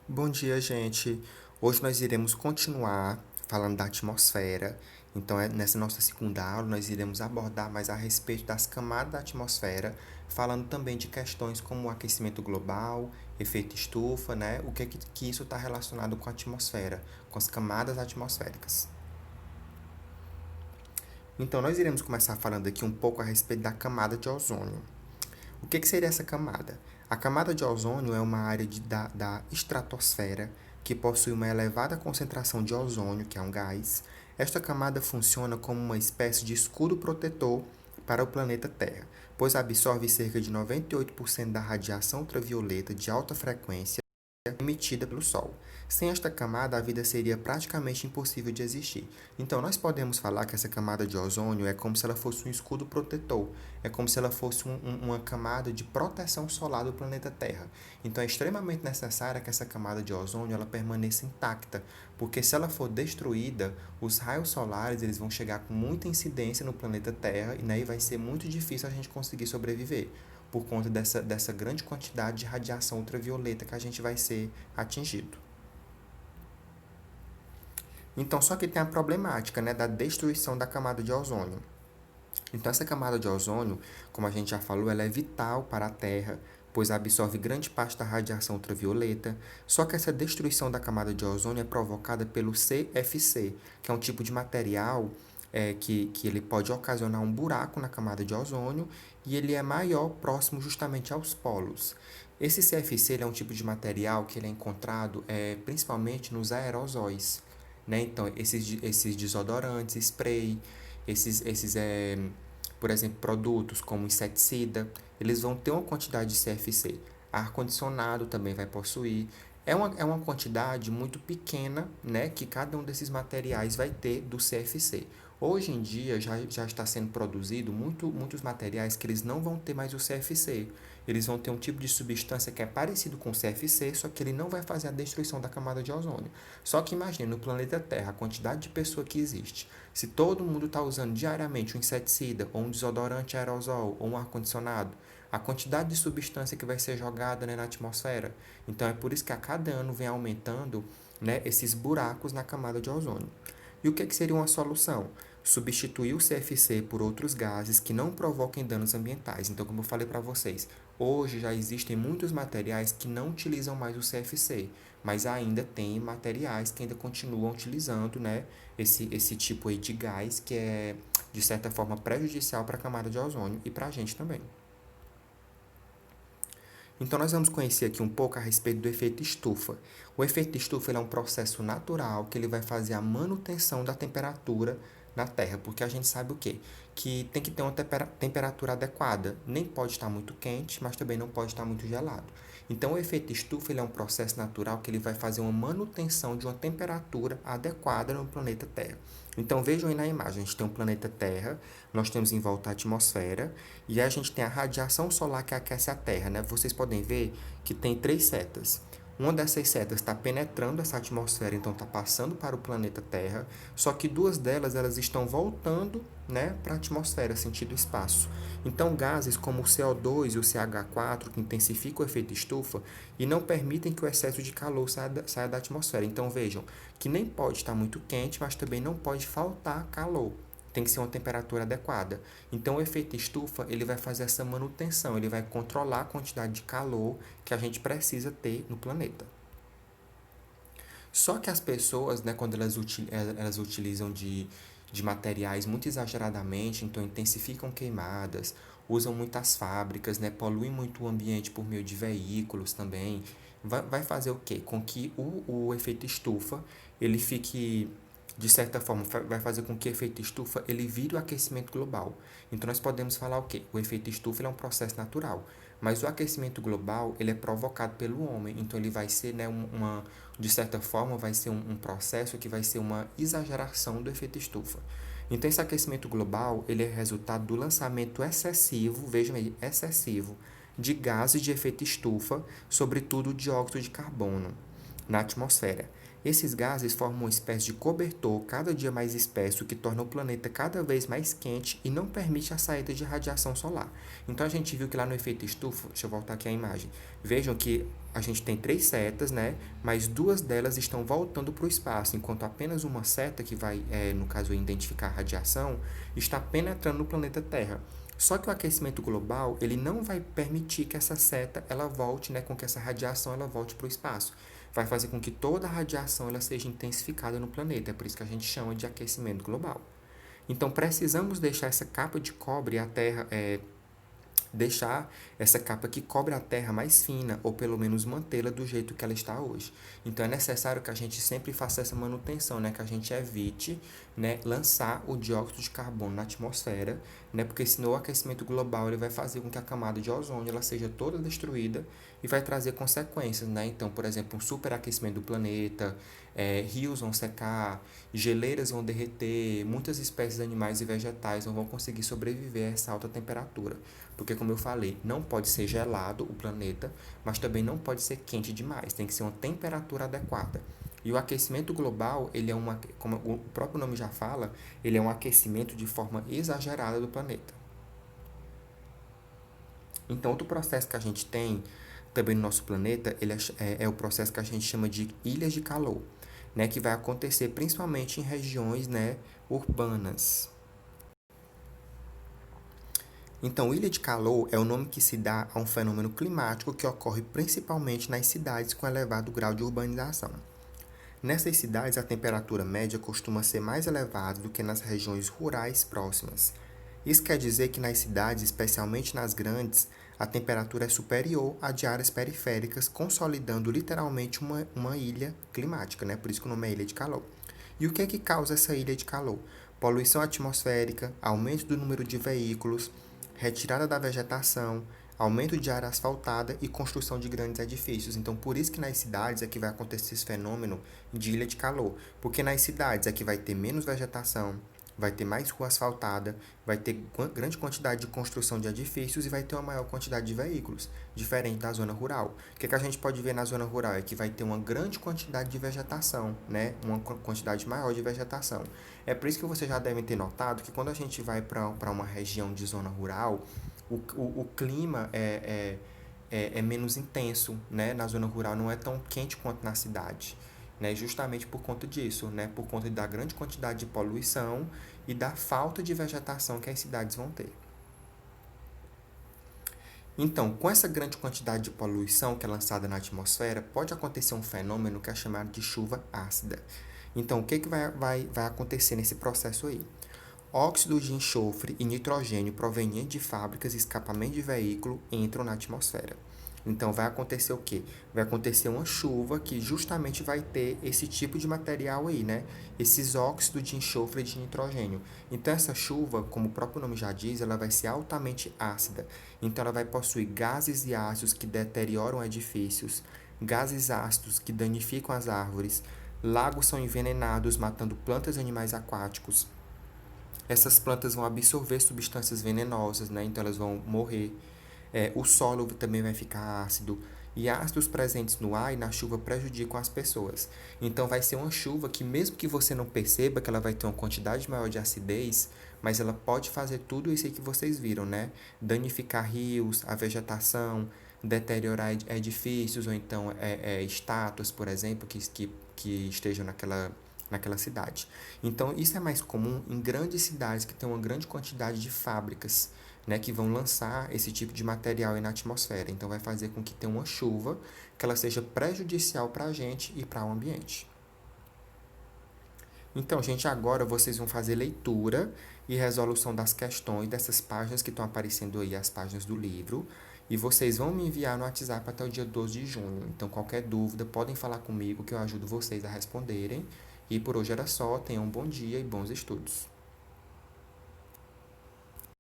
Bom dia, gente. Hoje nós iremos continuar falando da atmosfera. Então, nessa nossa segunda aula, nós iremos abordar mais a respeito das camadas da atmosfera, falando também de questões como o aquecimento global, efeito estufa, né? O que isso está relacionado com a atmosfera, com as camadas atmosféricas. Então, nós iremos começar falando aqui um pouco a respeito da camada de ozônio. O que seria essa camada? A camada de ozônio é uma área da estratosfera que possui uma elevada concentração de ozônio, que é um gás. Esta camada funciona como uma espécie de escudo protetor para o planeta Terra, pois absorve cerca de 98% da radiação ultravioleta de alta frequência emitida pelo Sol. Sem esta camada, a vida seria praticamente impossível de existir. Então, nós podemos falar que essa camada de ozônio é como se ela fosse um escudo protetor, é como se ela fosse uma camada de proteção solar do planeta Terra. Então, é extremamente necessário que essa camada de ozônio ela permaneça intacta, porque se ela for destruída, os raios solares eles vão chegar com muita incidência no planeta Terra e aí vai ser muito difícil a gente conseguir sobreviver por conta dessa grande quantidade de radiação ultravioleta que a gente vai ser atingido. Então, só que tem a problemática, né, da destruição da camada de ozônio. Então, essa camada de ozônio, como a gente já falou, ela é vital para a Terra, pois absorve grande parte da radiação ultravioleta. Só que essa destruição da camada de ozônio é provocada pelo CFC, que é um tipo de material que ele pode ocasionar um buraco na camada de ozônio e ele é maior próximo justamente aos polos. Esse CFC ele é um tipo de material que ele é encontrado principalmente nos aerosóis, né? Então, esses desodorantes, spray, por exemplo, produtos como inseticida, eles vão ter uma quantidade de CFC. Ar-condicionado também vai possuir. É uma quantidade muito pequena, né, que cada um desses materiais vai ter do CFC. Hoje em dia já está sendo produzido muitos materiais que eles não vão ter mais o CFC. Eles vão ter um tipo de substância que é parecido com o CFC, só que ele não vai fazer a destruição da camada de ozônio. Só que imagine, no planeta Terra, a quantidade de pessoa que existe. Se todo mundo está usando diariamente um inseticida, ou um desodorante aerosol, ou um ar-condicionado, a quantidade de substância que vai ser jogada, né, na atmosfera. Então é por isso que a cada ano vem aumentando, né, esses buracos na camada de ozônio. E o que seria uma solução? Substituir o CFC por outros gases que não provoquem danos ambientais. Então, como eu falei para vocês, hoje já existem muitos materiais que não utilizam mais o CFC, mas ainda tem materiais que ainda continuam utilizando, né, esse tipo aí de gás que é, de certa forma, prejudicial para a camada de ozônio e para a gente também. Então, nós vamos conhecer aqui um pouco a respeito do efeito estufa. O efeito estufa ele é um processo natural que ele vai fazer a manutenção da temperatura na Terra, porque a gente sabe o quê? Que tem que ter uma temperatura adequada. Nem pode estar muito quente, mas também não pode estar muito gelado. Então, o efeito estufa ele é um processo natural que ele vai fazer uma manutenção de uma temperatura adequada no planeta Terra. Então, vejam aí na imagem, a gente tem um planeta Terra, nós temos em volta a atmosfera, e a gente tem a radiação solar que aquece a Terra, né? Vocês podem ver que tem três setas. Uma dessas setas está penetrando essa atmosfera, então está passando para o planeta Terra, só que duas delas elas estão voltando, né, para a atmosfera, sentido espaço. Então, gases como o CO2 e o CH4, que intensificam o efeito estufa e não permitem que o excesso de calor saia da atmosfera. Então, vejam que nem pode estar muito quente, mas também não pode faltar calor, tem que ser uma temperatura adequada. Então, o efeito estufa ele vai fazer essa manutenção, ele vai controlar a quantidade de calor que a gente precisa ter no planeta. Só que as pessoas, né, quando elas utilizam de materiais muito exageradamente, então intensificam queimadas, usam muitas fábricas, né, poluem muito o ambiente por meio de veículos também, vai fazer o quê? Com que o efeito estufa ele fique de certa forma, vai fazer com que o efeito estufa ele vire o aquecimento global. Então, nós podemos falar o quê? O efeito estufa ele é um processo natural, mas o aquecimento global ele é provocado pelo homem. Então, ele vai ser, né, de certa forma, vai ser um processo que vai ser uma exageração do efeito estufa. Então, esse aquecimento global ele é resultado do lançamento excessivo, vejam aí, excessivo, de gases de efeito estufa, sobretudo o dióxido de carbono, na atmosfera. Esses gases formam uma espécie de cobertor cada dia mais espesso que torna o planeta cada vez mais quente e não permite a saída de radiação solar. Então a gente viu que lá no efeito estufa, deixa eu voltar aqui a imagem. Vejam que a gente tem 3 setas, né? Mas 2 delas estão voltando para o espaço, enquanto apenas uma seta, que vai, no caso, identificar a radiação, está penetrando no planeta Terra. Só que o aquecimento global, ele não vai permitir que essa seta ela volte, né, com que essa radiação ela volte para o espaço. Vai fazer com que toda a radiação ela seja intensificada no planeta. É por isso que a gente chama de aquecimento global. Então, precisamos deixar essa capa de cobre, a Terra, deixar essa capa que cobre a Terra mais fina, ou pelo menos mantê-la do jeito que ela está hoje. Então é necessário que a gente sempre faça essa manutenção, né? Que a gente evite, né, lançar o dióxido de carbono na atmosfera, né? Porque senão o aquecimento global ele vai fazer com que a camada de ozônio ela seja toda destruída e vai trazer consequências, né? Então, por exemplo, um superaquecimento do planeta, rios vão secar, geleiras vão derreter, muitas espécies animais e vegetais não vão conseguir sobreviver a essa alta temperatura. Porque, como eu falei, não pode ser gelado o planeta, mas também não pode ser quente demais. Tem que ser uma temperatura adequada. E o aquecimento global, ele é como o próprio nome já fala, ele é um aquecimento de forma exagerada do planeta. Então, outro processo que a gente tem também no nosso planeta, ele é o processo que a gente chama de ilhas de calor, né, que vai acontecer principalmente em regiões, né, urbanas. Então, ilha de calor é o nome que se dá a um fenômeno climático que ocorre principalmente nas cidades com elevado grau de urbanização. Nessas cidades, a temperatura média costuma ser mais elevada do que nas regiões rurais próximas. Isso quer dizer que nas cidades, especialmente nas grandes, a temperatura é superior à de áreas periféricas, consolidando literalmente uma ilha climática, né? Por isso que o nome é ilha de calor. E o que é que causa essa ilha de calor? Poluição atmosférica, aumento do número de veículos, retirada da vegetação, aumento de área asfaltada e construção de grandes edifícios. Então, por isso que nas cidades é que vai acontecer esse fenômeno de ilha de calor, porque nas cidades é que vai ter menos vegetação, vai ter mais rua asfaltada, vai ter grande quantidade de construção de edifícios e vai ter uma maior quantidade de veículos, diferente da zona rural. O que a gente pode ver na zona rural é que vai ter uma grande quantidade de vegetação, né? Uma quantidade maior de vegetação. É por isso que vocês já devem ter notado que quando a gente vai para uma região de zona rural, o clima é menos intenso, né? Na zona rural não é tão quente quanto na cidade, né? Justamente por conta disso, né? Por conta da grande quantidade de poluição e da falta de vegetação que as cidades vão ter. Então, com essa grande quantidade de poluição que é lançada na atmosfera, pode acontecer um fenômeno que é chamado de chuva ácida. Então, o que vai acontecer nesse processo aí? Óxido de enxofre e nitrogênio provenientes de fábricas e escapamento de veículo entram na atmosfera. Então, vai acontecer o quê? Vai acontecer uma chuva que justamente vai ter esse tipo de material aí, né? Esses óxidos de enxofre e de nitrogênio. Então, essa chuva, como o próprio nome já diz, ela vai ser altamente ácida. Então, ela vai possuir gases e ácidos que deterioram edifícios, gases ácidos que danificam as árvores, lagos são envenenados, matando plantas e animais aquáticos. Essas plantas vão absorver substâncias venenosas, né? Então elas vão morrer. O solo também vai ficar ácido. E ácidos presentes no ar e na chuva prejudicam as pessoas. Então vai ser uma chuva que, mesmo que você não perceba que ela vai ter uma quantidade maior de acidez, mas ela pode fazer tudo isso aí que vocês viram, né? Danificar rios, a vegetação, deteriorar edifícios ou então estátuas, por exemplo, que estejam naquela cidade. Então, isso é mais comum em grandes cidades que têm uma grande quantidade de fábricas, né, que vão lançar esse tipo de material aí na atmosfera. Então, vai fazer com que tenha uma chuva que ela seja prejudicial para a gente e para o ambiente. Então, gente, agora vocês vão fazer leitura e resolução das questões dessas páginas que estão aparecendo aí, as páginas do livro, e vocês vão me enviar no WhatsApp até o dia 12 de junho. Então, qualquer dúvida, podem falar comigo que eu ajudo vocês a responderem. E por hoje era só. Tenham um bom dia e bons estudos.